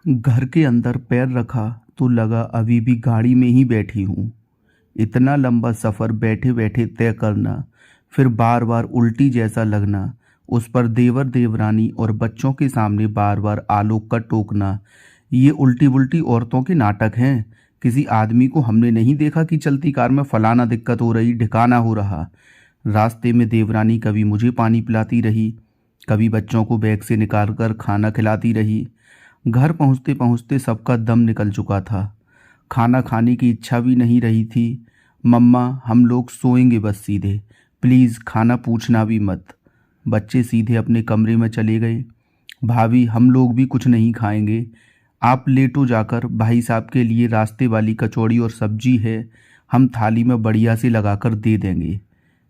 घर के अंदर पैर रखा तो लगा अभी भी गाड़ी में ही बैठी हूँ। इतना लंबा सफ़र बैठे बैठे तय करना, फिर बार बार उल्टी जैसा लगना, उस पर देवर देवरानी और बच्चों के सामने बार बार आलोक का टोकना, ये उल्टी बुल्टी औरतों के नाटक हैं। किसी आदमी को हमने नहीं देखा कि चलती कार में फलाना दिक्कत हो रही, ढिकाना हो रहा। रास्ते में देवरानी कभी मुझे पानी पिलाती रही, कभी बच्चों को बैग से निकाल कर खाना खिलाती रही। घर पहुंचते पहुंचते सबका दम निकल चुका था। खाना खाने की इच्छा भी नहीं रही थी। मम्मा, हम लोग सोएंगे बस सीधे, प्लीज़ खाना पूछना भी मत। बच्चे सीधे अपने कमरे में चले गए। भाभी, हम लोग भी कुछ नहीं खाएंगे, आप लेटो जाकर, भाई साहब के लिए रास्ते वाली कचौड़ी और सब्जी है, हम थाली में बढ़िया से लगाकर दे देंगे।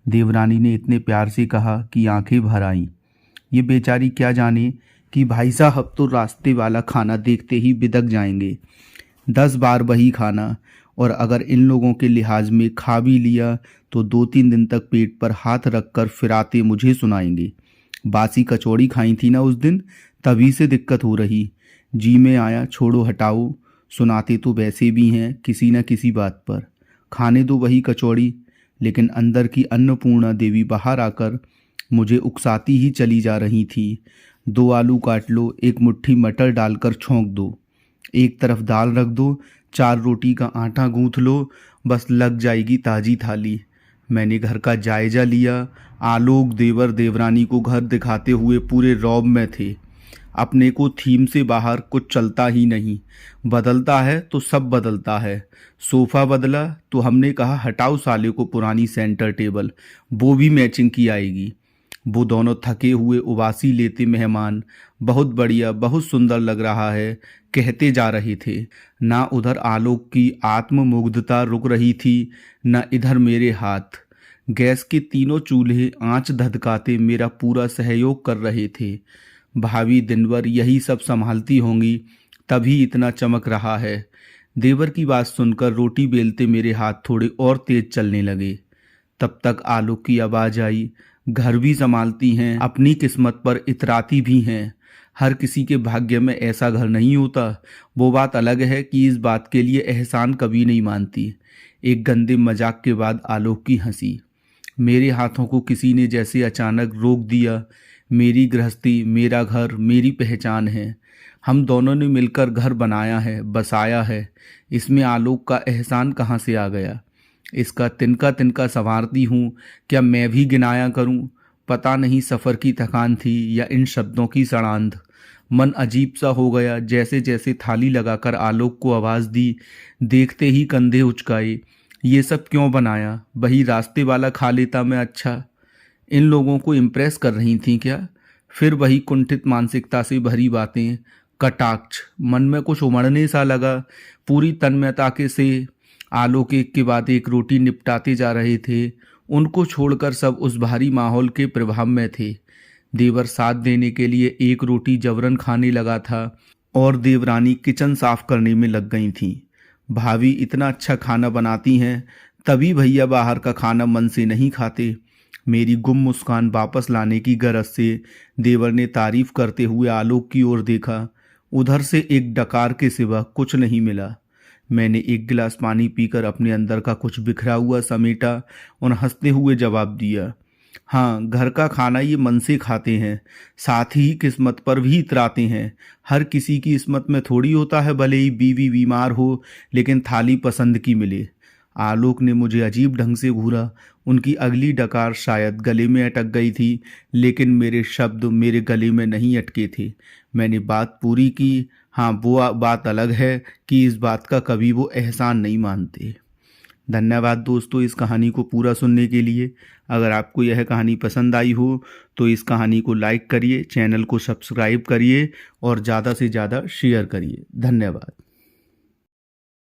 देवरानी ने इतने प्यार से कहा कि आंखें भर आईं। ये बेचारी क्या जाने कि भाई साहब तो रास्ते वाला खाना देखते ही बिदक जाएंगे। 10 बार वही खाना, और अगर इन लोगों के लिहाज में खा भी लिया तो 2-3 दिन तक पेट पर हाथ रखकर फिराते मुझे सुनाएंगे। बासी कचौड़ी खाई थी ना उस दिन, तभी से दिक्कत हो रही। जी में आया, छोड़ो हटाओ, सुनाते तो वैसे भी हैं किसी न किसी बात पर। खाने दो वही कचौड़ी। लेकिन अंदर की अन्नपूर्णा देवी बाहर आकर मुझे उकसाती ही चली जा रही थी। 2 आलू काट लो, 1 मुट्ठी मटर डालकर छौंक दो, एक तरफ दाल रख दो, 4 रोटी का आटा गूंथ लो, बस लग जाएगी ताज़ी थाली। मैंने घर का जायजा लिया। आलोक देवर देवरानी को घर दिखाते हुए पूरे रौब में थे। अपने को थीम से बाहर कुछ चलता ही नहीं। बदलता है तो सब बदलता है। सोफ़ा बदला तो हमने कहा हटाओ साले को पुरानी सेंटर टेबल, वो भी मैचिंग की आएगी। वो दोनों थके हुए उबासी लेते मेहमान बहुत बढ़िया, बहुत सुंदर लग रहा है कहते जा रहे थे। ना उधर आलोक की आत्ममुग्धता रुक रही थी, न इधर मेरे हाथ। गैस के तीनों चूल्हे आंच धधकाते मेरा पूरा सहयोग कर रहे थे। भाभी दिन भर यही सब संभालती होंगी, तभी इतना चमक रहा है। देवर की बात सुनकर रोटी बेलते मेरे हाथ थोड़े और तेज चलने लगे। तब तक आलोक की आवाज़ आई, घर भी संभालती हैं, अपनी किस्मत पर इतराती भी हैं। हर किसी के भाग्य में ऐसा घर नहीं होता। वो बात अलग है कि इस बात के लिए एहसान कभी नहीं मानती। एक गंदे मजाक के बाद आलोक की हंसी। मेरे हाथों को किसी ने जैसे अचानक रोक दिया। मेरी गृहस्थी, मेरा घर, मेरी पहचान है। हम दोनों ने मिलकर घर बनाया है, बसाया है। इसमें आलोक का एहसान कहाँ से आ गया? इसका तिनका तिनका संवारती हूँ, क्या मैं भी गिनाया करूँ? पता नहीं सफ़र की थकान थी या इन शब्दों की सड़ांध। मन अजीब सा हो गया। जैसे जैसे थाली लगाकर आलोक को आवाज़ दी, देखते ही कंधे उचकाए। ये सब क्यों बनाया? वही रास्ते वाला खा लेता मैं। अच्छा, इन लोगों को इम्प्रेस कर रही थी क्या? फिर वही कुंठित मानसिकता से भरी बातें, कटाक्ष। मन में कुछ उमड़ने सा लगा। पूरी तन्मयता के से आलोक एक के बाद एक रोटी निपटाते जा रहे थे। उनको छोड़कर सब उस भारी माहौल के प्रभाव में थे। देवर साथ देने के लिए एक रोटी जबरन खाने लगा था और देवरानी किचन साफ करने में लग गई थीं। भाभी इतना अच्छा खाना बनाती हैं, तभी भैया बाहर का खाना मन से नहीं खाते। मेरी गुम मुस्कान वापस लाने की गरज से देवर ने तारीफ करते हुए आलोक की ओर देखा। उधर से एक डकार के सिवा कुछ नहीं मिला। मैंने एक गिलास पानी पीकर अपने अंदर का कुछ बिखरा हुआ समेटा और हंसते हुए जवाब दिया, हाँ, घर का खाना ये मन से खाते हैं, साथ ही किस्मत पर भी इतराते हैं। हर किसी की किस्मत में थोड़ी होता है भले ही बीवी बीमार हो, लेकिन थाली पसंद की मिले। आलोक ने मुझे अजीब ढंग से घूरा। उनकी अगली डकार शायद गले में अटक गई थी, लेकिन मेरे शब्द मेरे गले में नहीं अटके थे। मैंने बात पूरी की। हाँ, वो बात अलग है कि इस बात का कभी वो एहसान नहीं मानते। धन्यवाद दोस्तों इस कहानी को पूरा सुनने के लिए। अगर आपको यह कहानी पसंद आई हो तो इस कहानी को लाइक करिए, चैनल को सब्सक्राइब करिए और ज़्यादा से ज़्यादा शेयर करिए। धन्यवाद।